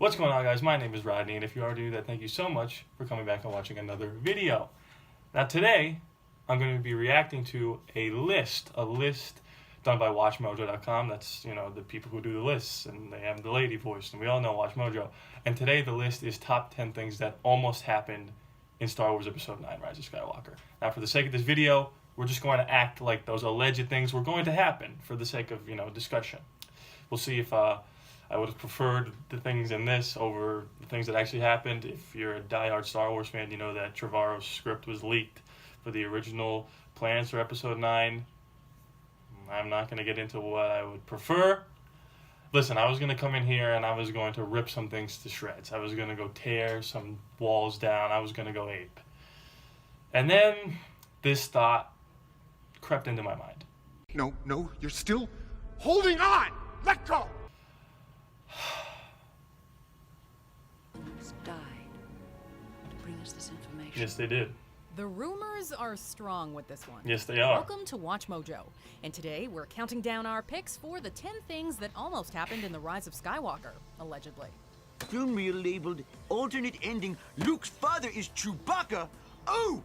What's going on, guys? My name is Rodney, and if you already knew that, thank you so much for coming back and watching another video. Now today, I'm going to be reacting to a list done by WatchMojo.com. That's, the people who do the lists, and they have the lady voice, and we all know WatchMojo. And today the list is top 10 things that almost happened in Star Wars Episode 9, Rise of Skywalker. Now for the sake of this video, we're just going to act like those alleged things were going to happen for the sake of, discussion. We'll see if I would have preferred the things in this over the things that actually happened. If you're a diehard Star Wars fan, you know that Trevorrow's script was leaked for the original plans for Episode 9. I'm not going to get into what I would prefer. Listen, I was going to come in here and I was going to rip some things to shreds. I was going to go tear some walls down. I was going to go ape. And then this thought crept into my mind. No, you're still holding on! Let go! Died to bring us this information. Yes, they did. The rumors are strong with this one. Yes, they are. Welcome to WatchMojo, and today we're counting down our picks for the 10 things that almost happened in The Rise of Skywalker, allegedly. Film reel labeled alternate ending, Luke's father is Chewbacca. Oh!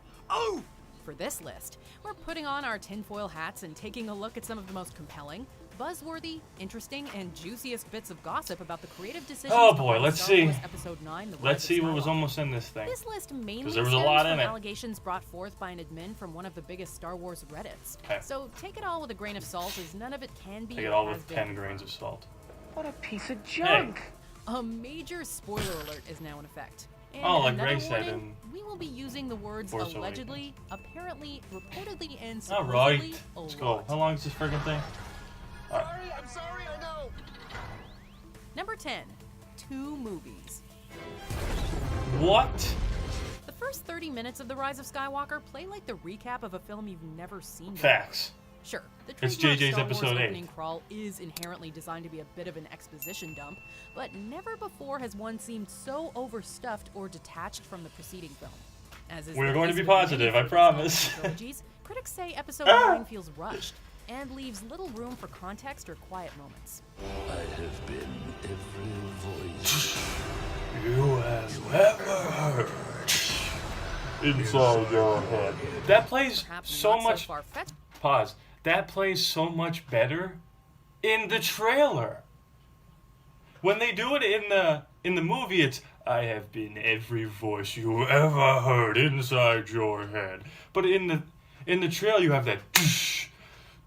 For this list, we're putting on our tinfoil hats and taking a look at some of the most compelling, buzzworthy, interesting, and juiciest bits of gossip about the creative decisions. Oh boy, behind let's Star see. Wars Episode 9, The Rise Let's of see what was Skywalker. almost in this thing. This list mainly there was a stems lot from in it. allegations brought forth by an admin from one of the biggest Star Wars Reddits. Okay. So take it all with a grain of salt, as none of it can be. Take it or all has with been 10 grains of salt. What a piece of junk! A major spoiler alert is now in effect. And Oh, like another Ray said warning, in we will be using the words Force allegedly, apparently, reportedly, and All supposedly right, a let's go. lot. How long is this friggin' thing? I'm sorry, I know! Number 10, 2 movies. What? The first 30 minutes of The Rise of Skywalker play like the recap of a film you've never seen before. Facts. Sure, the It's trademark JJ's Star Wars Episode 8. opening crawl is inherently designed to be a bit of an exposition dump, but never before has one seemed so overstuffed or detached from the preceding film. As is We're the going to case be with many positive, I previous promise. Star Wars trilogies, critics say Episode 9 feels rushed and leaves little room for context or quiet moments. I have been every voice You have ever heard inside your head. That plays Perhaps so not much. so far-fetched. Pause. That plays so much better in the trailer. When they do it in the movie, it's I have been every voice you ever heard inside your head. But in the trailer, you have that doosh,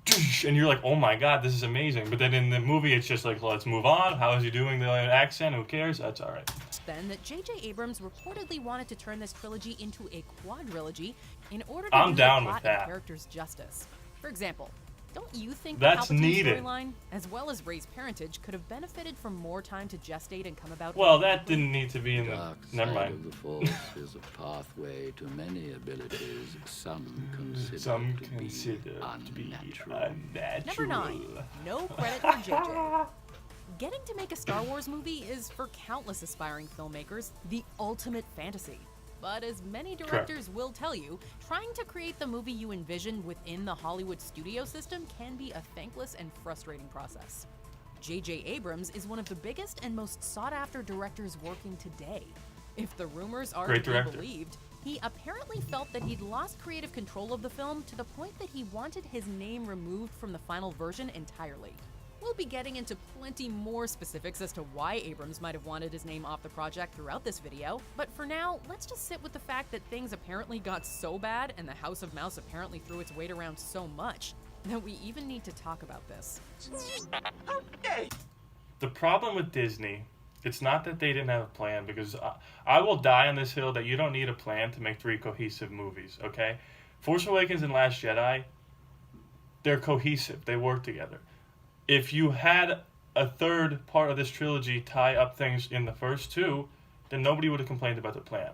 doosh, and you're like, oh my god, this is amazing. But then in the movie, it's just like, let's move on. How is he doing the accent? Who cares? That's all right. Then that J.J. Abrams reportedly wanted to turn this trilogy into a quadrilogy in order to I'm do down the with plot and that. characters justice. For example, don't you think That's the Palpatine needed. storyline, as well as Rey's parentage, could have benefited from more time to gestate and come about? Well, that organically? didn't need to be in the. dark Never side of mind. the Force is a pathway to many abilities some consider Some to consider be to be unnatural. unnatural. Number 9. No credit for J.J. Getting to make a Star Wars movie is, for countless aspiring filmmakers, the ultimate fantasy. But as many directors will tell you, trying to create the movie you envision within the Hollywood studio system can be a thankless and frustrating process. J.J. Abrams is one of the biggest and most sought-after directors working today. If the rumors are Great to be director. believed, he apparently felt that he'd lost creative control of the film to the point that he wanted his name removed from the final version entirely. We'll be getting into plenty more specifics as to why Abrams might have wanted his name off the project throughout this video, but for now, let's just sit with the fact that things apparently got so bad and the House of Mouse apparently threw its weight around so much that we even need to talk about this. The problem with Disney, it's not that they didn't have a plan, because I will die on this hill that you don't need a plan to make 3 cohesive movies, okay? Force Awakens and Last Jedi, they're cohesive. They work together. If you had a third part of this trilogy tie up things in the first 2, then nobody would have complained about the plan.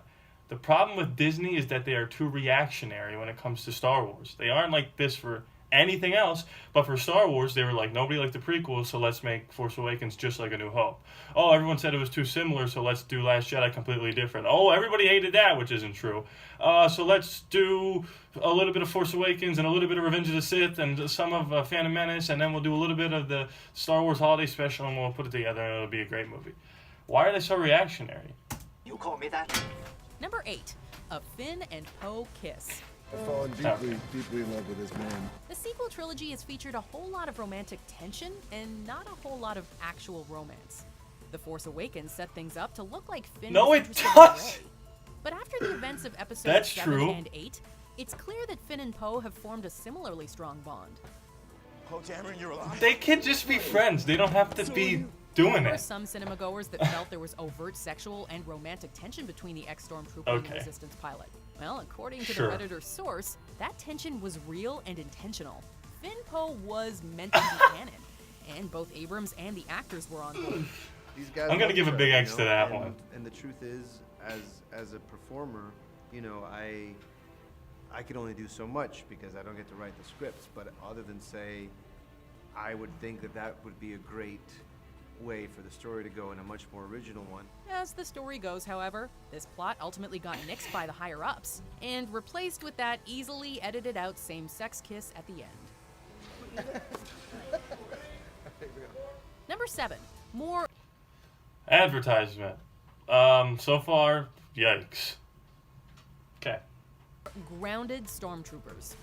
The problem with Disney is that they are too reactionary when it comes to Star Wars. They aren't like this for anything else, but for Star Wars, they were like, nobody liked the prequels, so let's make Force Awakens just like A New Hope. Oh, everyone said it was too similar, so let's do Last Jedi completely different. Oh, everybody hated that, which isn't true. So let's do a little bit of Force Awakens and a little bit of Revenge of the Sith and some of Phantom Menace, and then we'll do a little bit of the Star Wars Holiday Special, and we'll put it together, and it'll be a great movie. Why are they so reactionary? You call me that? Number 8, a Finn and Poe kiss. I've fallen deeply in love with this man. The sequel trilogy has featured a whole lot of romantic tension and not a whole lot of actual romance. The Force Awakens set things up to look like Finn No, was it interested in does. Rey. But after the events of episodes That's 7 true. and 8, it's clear that Finn and Poe have formed a similarly strong bond. Oh, Dameron, you're alive. They can just be friends. They don't have to be doing There were it. some cinema goers that felt there was overt sexual and romantic tension between the ex-Stormtrooper and the Okay. Resistance pilot. Well, according to Sure. the Redditor source, that tension was real and intentional. Finn Poe was meant to be canon, and both Abrams and the actors were on board. These guys I'm gonna love give a each big other, X you to know? that And- one. And the truth is, as a performer, you know, I could only do so much because I don't get to write the scripts. But other than say, I would think that that would be a great way for the story to go in a much more original one. As the story goes, however, this plot ultimately got nixed by the higher-ups and replaced with that easily edited out same-sex kiss at the end. Number 7, more Advertisement. So far, yikes. Okay. grounded stormtroopers.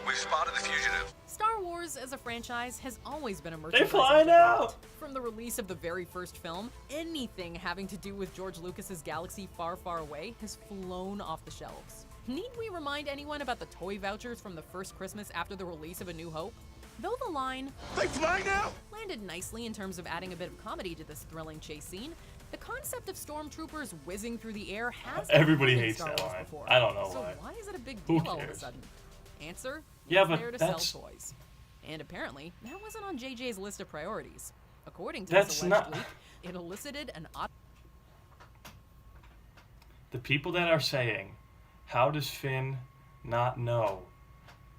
We've spotted the fugitive. Star Wars as a franchise has always been a They merchandising fly now. juggernaut. From the release of the very first film, anything having to do with George Lucas's galaxy far, far away has flown off the shelves. Need we remind anyone about the toy vouchers from the first Christmas after the release of A New Hope? Though the line They fly now? landed nicely in terms of adding a bit of comedy to this thrilling chase scene, the concept of stormtroopers whizzing through the air has Everybody been in hates Star that Wars line. before. I don't know so why. is it a big Who deal all of a cares? sudden? Answer: Yeah, it's but there to that's- sell toys. And apparently, that wasn't on JJ's list of priorities. According to That's this alleged not- leak, it elicited an odd. The people that are saying, how does Finn not know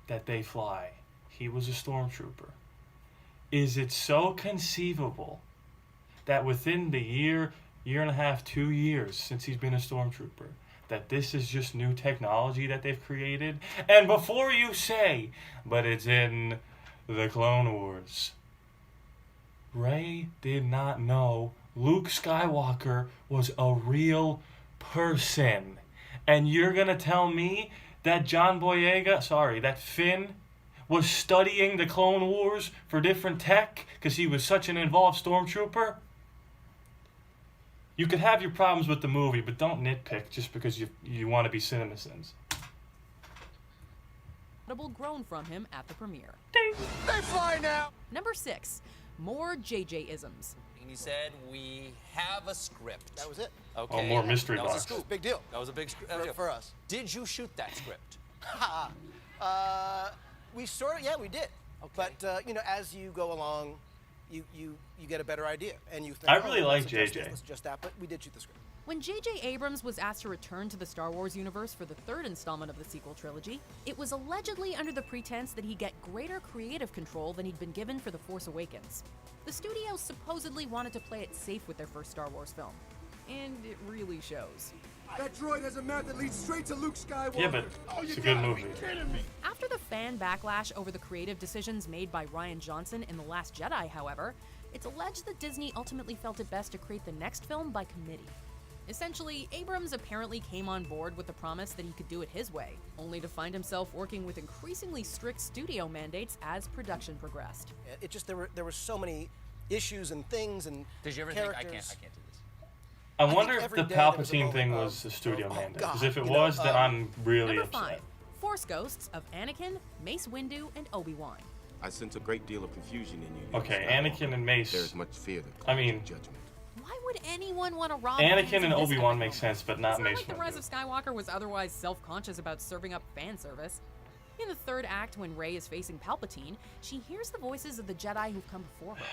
that they fly? He was a stormtrooper. Is it so conceivable that within the year and a half, 2 years since he's been a stormtrooper, that this is just new technology that they've created? And before you say, but it's in the Clone Wars, Rey did not know Luke Skywalker was a real person. And you're gonna tell me that that Finn was studying the Clone Wars for different tech because he was such an involved stormtrooper? You could have your problems with the movie, but don't nitpick just because you want to be CinemaSins. audible groan from him at the premiere. They fly now! Number 6, more JJ-isms. And he said, we have a script. That was it. Okay. Oh, more mystery that was a box. scoop. Big deal. That was a big script. For us. Did you shoot that script? We sort of, yeah, we did. Okay. But you know, as you go along, you get a better idea, and you think. I really like let's adjust JJ. this, let's adjust that, but we did shoot the script. When J.J. Abrams was asked to return to the Star Wars universe for the third installment of the sequel trilogy, it was allegedly under the pretense that he'd get greater creative control than he'd been given for The Force Awakens. The studio supposedly wanted to play it safe with their first Star Wars film. And it really shows. That droid has a map that leads straight to Luke Skywalker. Yeah, but it's a good movie. After the fan backlash over the creative decisions made by Rian Johnson in The Last Jedi, however, it's alleged that Disney ultimately felt it best to create the next film by committee. Essentially, Abrams apparently came on board with the promise that he could do it his way, only to find himself working with increasingly strict studio mandates as production progressed. It just there were so many issues and things and Did you ever characters. think, I can't do this? I think wonder if every the day there was a Palpatine moment thing of, was a studio oh, mandate. God, Because if it you know, was, then I'm really Number upset. 5, Force Ghosts of Anakin, Mace Windu, and Obi-Wan. I sense a great deal of confusion in you. Okay, Skywalker. Anakin and Mace. There is much fear that I clouds mean- your judgment. Why would anyone want to rob Anakin fans and of this Obi-Wan epic make moment? sense, but not It's not Mace like The Rise Windu. of Skywalker was otherwise self-conscious about serving up fan service. In the third act, when Rey is facing Palpatine, she hears the voices of the Jedi who've come before her.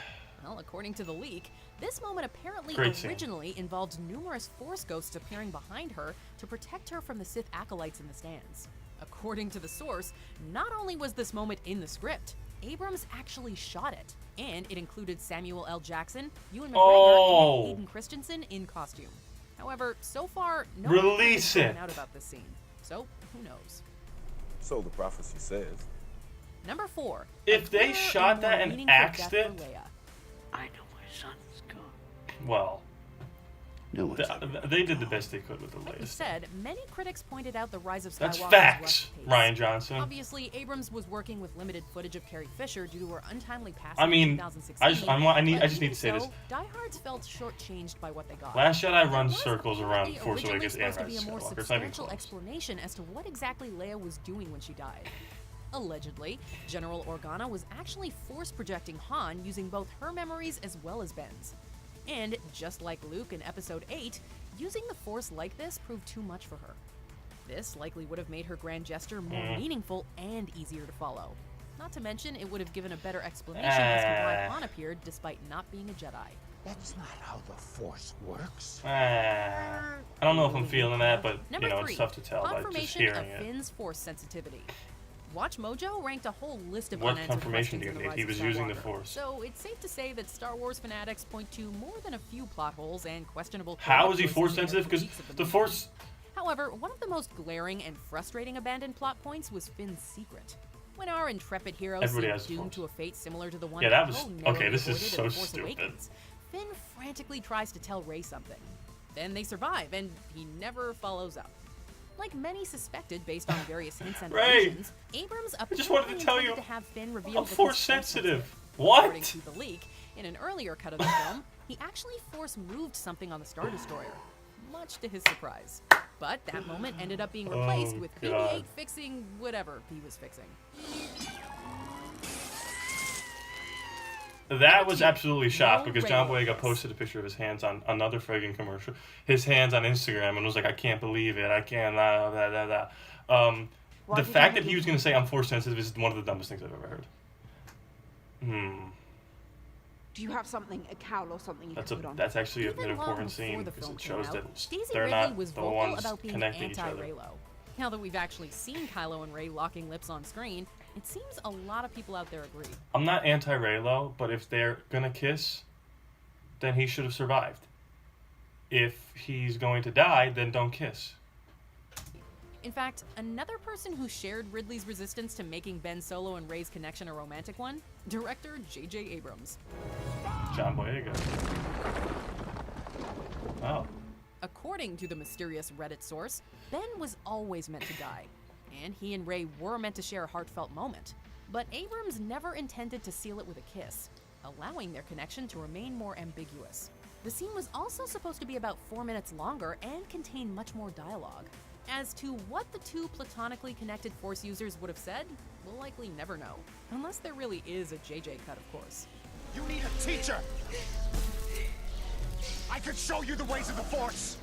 Well, according to the leak, this moment apparently Great scene. originally involved numerous Force ghosts appearing behind her to protect her from the Sith acolytes in the stands. According to the source, not only was this moment in the script, Abrams actually shot it, and it included Samuel L. Jackson, Ewan McGregor, and Hayden Christensen in costume. However, so far, no one Release has it. spoken out about this scene, so who knows? So the prophecy says. Number 4. If a they clearer shot and that more and meaningful axed death it- for Leia. I know my son's gone. Well, No one's they did the best they could with the Like you latest. said, many critics pointed out the rise of Skywalker's That's rough facts, pace. Ryan Johnson. Obviously, Abrams was working with limited footage of Carrie Fisher due to her untimely passing I mean, in 2016. I just need to say but this. even so, diehards felt shortchanged by what they got. Last Jedi There runs was circles around apparently Force originally Awakens and supposed to be Rise a of more Skywalker. It's not even substantial close. explanation as to what exactly Leia was doing when she died. Allegedly, General Organa was actually force projecting Han using both her memories as well as Ben's. And just like Luke in Episode 8, using the Force like this proved too much for her. This likely would have made her grand gesture more meaningful and easier to follow. Not to mention, it would have given a better explanation as to why Han appeared despite not being a Jedi. That's not how the Force works. I don't know if I'm feeling that, but Number you know, 3, it's tough to tell by just confirmation hearing of it. Finn's Force sensitivity. WatchMojo ranked a whole list of What unanswered confirmation questions do you for the need? Rise He of was using the Skywalker. Force. So it's safe to say that Star Wars fanatics point to more than a few plot holes and questionable. How is he choices Force in their sensitive? Because critiques of the movie. Force. However, one of the most glaring and frustrating abandoned plot points was Finn's secret. When our intrepid hero Everybody has seemed the doomed Force. to a fate similar to the one Yeah, that was- Poe okay, narrowly this is avoided in so The Force stupid. Awakens, Finn frantically tries to tell Rey something. Then they survive, and he never follows up. Like many suspected based on various hints and Rey, allusions, Abrams just wanted to apparently tell intended you, to have Finn reveal I'm that he's Force Force sensitive. According What? to the leak, in an earlier cut of the film, he actually Force moved something on the Star Destroyer, much to his surprise. But that moment ended up being replaced Oh, with God. BB-8 fixing whatever he was fixing. That was absolutely shocked No because John Rey Boyega Lopez. posted a picture of his hands on another friggin' commercial. His hands on Instagram and was like, I can't believe it. I can't. The fact that he was going to say I'm Force sensitive is one of the dumbest things I've ever heard. Do you have something, a cowl or something you can put on? That's actually an Even long important before scene the because film it came shows out, that Daisy they're Ridley not was the vocal ones about being connecting each other. anti-Reylo. Now that we've actually seen Kylo and Rey locking lips on screen, it seems a lot of people out there agree. I'm not anti-Reylo, but if they're going to kiss, then he should have survived. If he's going to die, then don't kiss. In fact, another person who shared Ridley's resistance to making Ben Solo and Rey's connection a romantic one, director J.J. Abrams. John Boyega. Wow. According to the mysterious Reddit source, Ben was always meant to die, and he and Rey were meant to share a heartfelt moment. But Abrams never intended to seal it with a kiss, allowing their connection to remain more ambiguous. The scene was also supposed to be about 4 minutes longer and contain much more dialogue. As to what the two platonically connected Force users would have said, we'll likely never know. Unless there really is a JJ cut, of course. You need a teacher! I could show you the ways of the Force!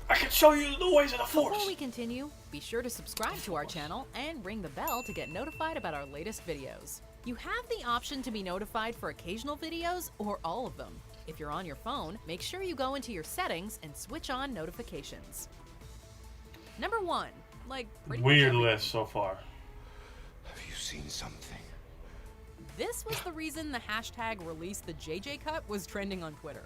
I can show you the ways of the Force! Before we continue, be sure to subscribe to our channel and ring the bell to get notified about our latest videos. You have the option to be notified for occasional videos or all of them. If you're on your phone, make sure you go into your settings and switch on notifications. Number 1, like pretty much Weird everything. list so far. Have you seen something? This was the reason the hashtag #ReleaseTheJJ was trending on Twitter.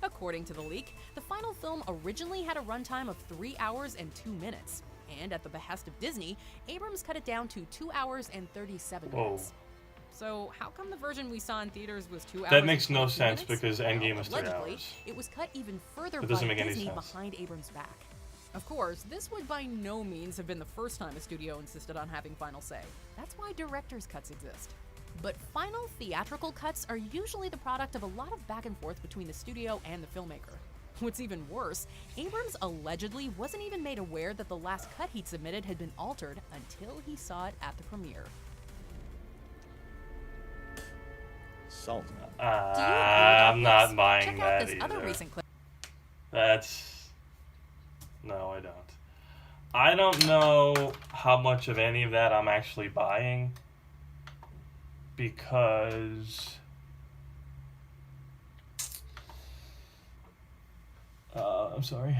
According to the leak, the final film originally had a runtime of 3 hours and 2 minutes, and at the behest of Disney, Abrams cut it down to 2 hours and 37 Whoa. minutes. So how come the version we saw in theaters was 2 hours? That makes and no 22 sense minutes? because Endgame Well, was 3 allegedly, hours. it was cut even further It doesn't by make any Disney sense. behind Abrams' back. Of course, this would by no means have been the first time a studio insisted on having final say. That's why director's cuts exist. But final theatrical cuts are usually the product of a lot of back and forth between the studio and the filmmaker. What's even worse, Abrams allegedly wasn't even made aware that the last cut he'd submitted had been altered until he saw it at the premiere. Salt. I'm not buying Check out that this either. other recent clip. That's... No, I don't. I don't know how much of any of that I'm actually buying because... I'm sorry.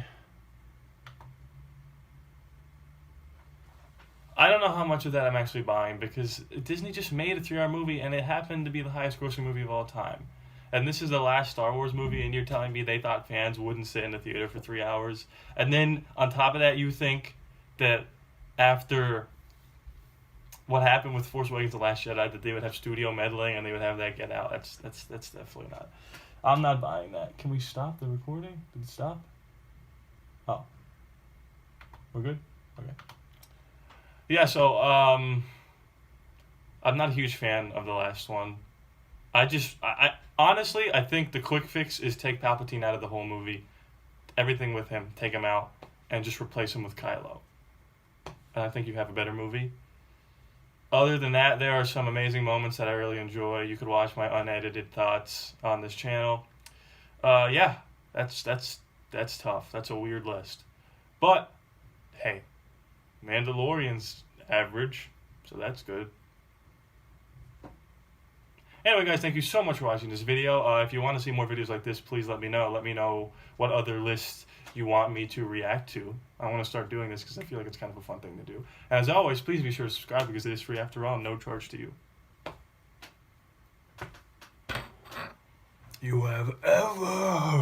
I don't know how much of that I'm actually buying because Disney just made a 3-hour movie and it happened to be the highest grossing movie of all time. And this is the last Star Wars movie and you're telling me they thought fans wouldn't sit in the theater for 3 hours. And then on top of that, you think that after what happened with Force Awakens: The Last Jedi, that they would have studio meddling and they would have that get out. That's definitely not. I'm not buying that. Can we stop the recording? Did it stop? Oh. We're good? Okay. Yeah, so, I'm not a huge fan of the last one. I honestly, I think the quick fix is take Palpatine out of the whole movie. Everything with him, take him out, and just replace him with Kylo. And I think you have a better movie. Other than that, there are some amazing moments that I really enjoy. You could watch my unedited thoughts on this channel. Yeah, that's tough. That's a weird list. But, hey, Mandalorian's average, so that's good. Anyway, guys, thank you so much for watching this video. If you want to see more videos like this, please let me know. Let me know what other lists you want me to react to. I want to start doing this because I feel like it's kind of a fun thing to do. As always, please be sure to subscribe because it is free after all, no charge to you. You have ever